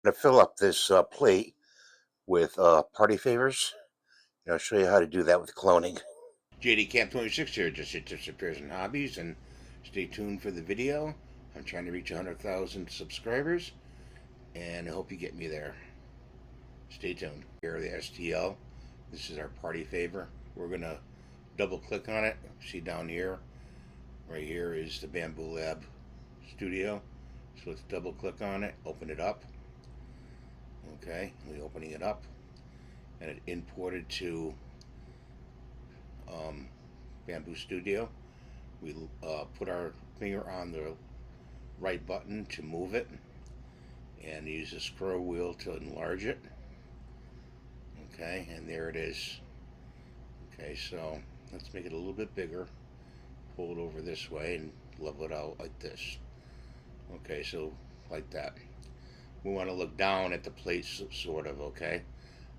To fill up this plate with party favors. And I'll show you how to do that with cloning. JD Camp 26 here, just your tips, repairs, and hobbies. And stay tuned for the video. I'm trying to reach 100,000 subscribers, and I hope you get me there. Stay tuned. Here are the STL. This is our party favor. We're going to double click on it. See down here, right here is the Bambu Lab Studio. So let's double click on it, open it up. Okay, we're opening it up, and it imported to Bambu Studio. We put our finger on the right button to move it, and use the scroll wheel to enlarge it. Okay, and there it is. Okay, so let's make it a little bit bigger. Pull it over this way and level it out like this. Okay, so like that. We want to look down at the plate, sort of. Okay,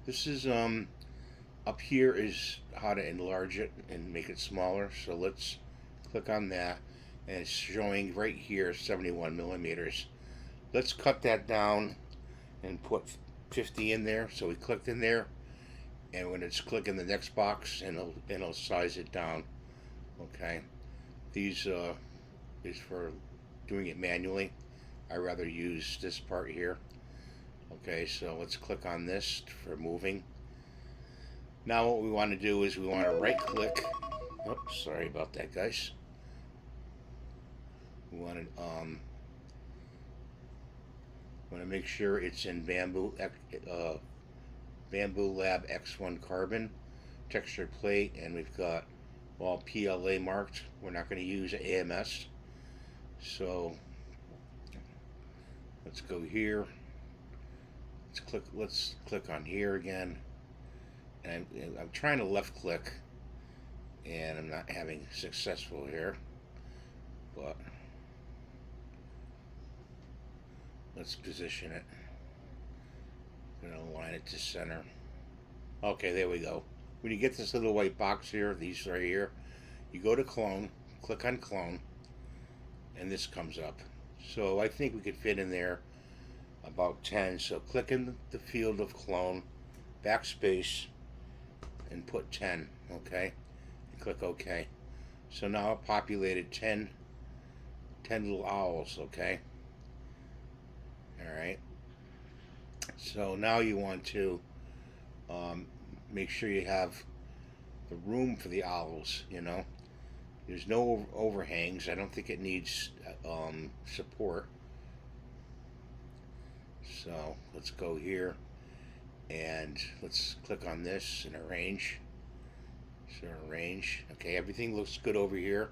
this is up here is how to enlarge it and make it smaller. So let's click on that, and it's showing right here 71 millimeters. Let's cut that down and put 50 in there. So we clicked in there, and when it's clicking the next box, and it'll size it down. Okay, these is for doing it manually. I rather use this part here. Okay, so let's click on this for moving. Now what we want to do is we want to right click. Oops, sorry about that, guys. We want to make sure it's in Bambu Lab X1 carbon texture plate, and we've got all PLA marked. We're not going to use AMS. So let's go here. Let's click on here again. And I'm trying to left click, and I'm not having successful here. But let's position it. I'm going to align it to center. Okay, there we go. When you get this little white box here, these right here, you go to clone, click on clone, and this comes up. So I think we could fit in there about 10. So click in the field of clone, backspace, and put 10. Okay, and click OK. So now it populated 10 little owls. Okay, all right. So now you want to make sure you have the room for the owls. There's no overhangs. I don't think it needs support. So let's go here, and let's click on this and arrange. So arrange. Okay, everything looks good over here.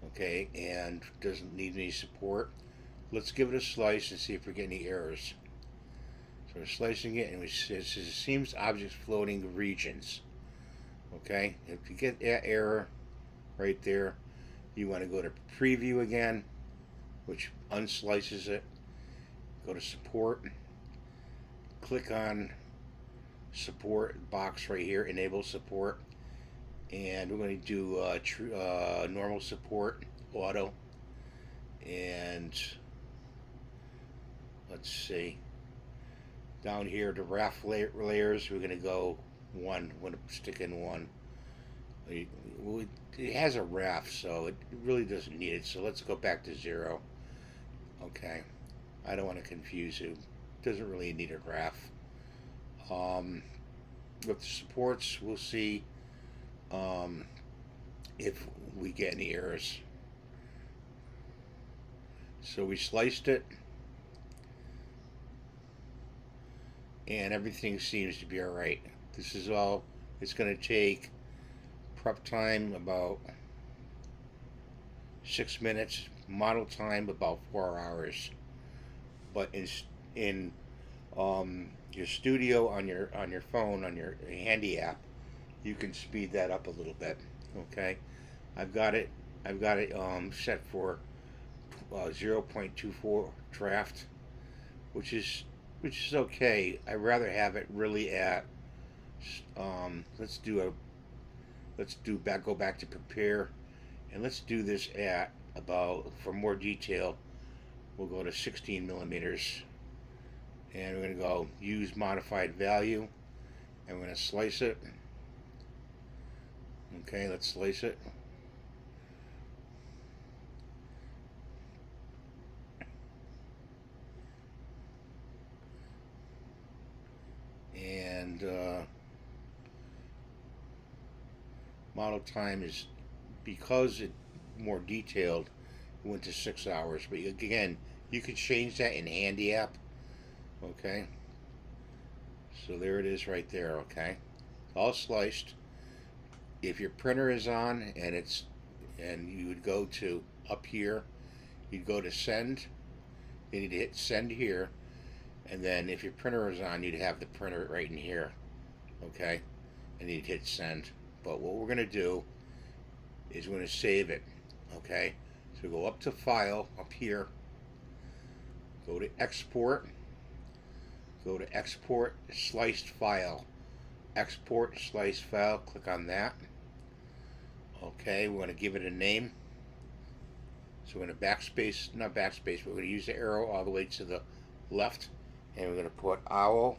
Okay, and doesn't need any support. Let's give it a slice and see if we get any errors. So we're slicing it, and it says seems objects floating regions. Okay, if you get that error right there, you want to go to preview again, which unslices it. Go to support, click on support box right here, enable support, and we're going to do normal support, auto, and let's see, down here to raft layers, we're going to go 1. We're going to stick in 1. It has a raft, so it really doesn't need it, so let's go back to 0. Okay, I don't want to confuse you. It doesn't really need a graph. With the supports, we'll see if we get any errors. So we sliced it, and everything seems to be all right. This is all. It's going to take prep time about 6 minutes, model time about 4 hours. But in your studio on your phone, on your handy app, you can speed that up a little bit. Okay, I've got it set for 0.24 draft, which is okay. I'd rather have it really at go back to prepare, and let's do this at about, for more detail, we'll go to 16 millimeters. And we're going to go use modified value, and we're going to slice it. Okay, let's slice it. And model time is, because it's more detailed, it went to 6 hours. But again, you can change that in Handy app. Okay, so there it is right there. Okay, all sliced. If your printer is on and you would go to up here, you'd go to send. You need to hit send here, and then if your printer is on, you'd have the printer right in here. Okay, and you'd hit send. But what we're going to do is we're going to save it. Okay, so go up to file up here, go to export, go to export sliced file, export sliced file, click on that. Okay, we're going to give it a name. So we're going to backspace, not backspace, but we're going to use the arrow all the way to the left, and we're going to put owl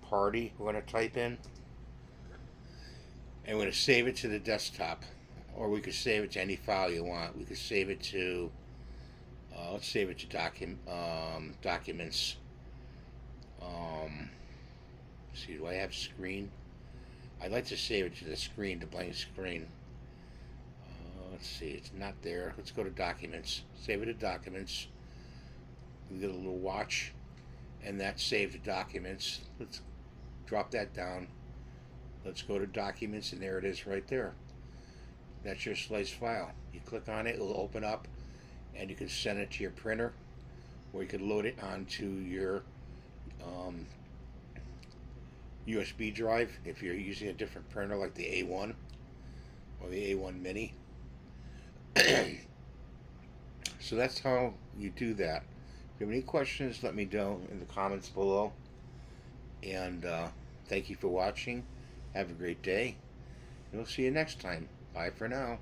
party, we're going to type in, and we're going to save it to the desktop, or we could save it to any file you want. We could save it to, let's save it to documents. See, do I have screen? I'd like to save it to the screen, the blank screen. Let's see, it's not there. Let's go to documents. Save it to documents. We get a little watch, and that's saved to documents. Let's drop that down. Let's go to documents, and there it is right there. That's your slice file. You click on it, it'll open up, and you can send it to your printer, or you can load it onto your USB drive if you're using a different printer like the A1 or the A1 Mini. So that's how you do that. If you have any questions, let me know in the comments below. And thank you for watching. Have a great day. And we'll see you next time. Bye for now.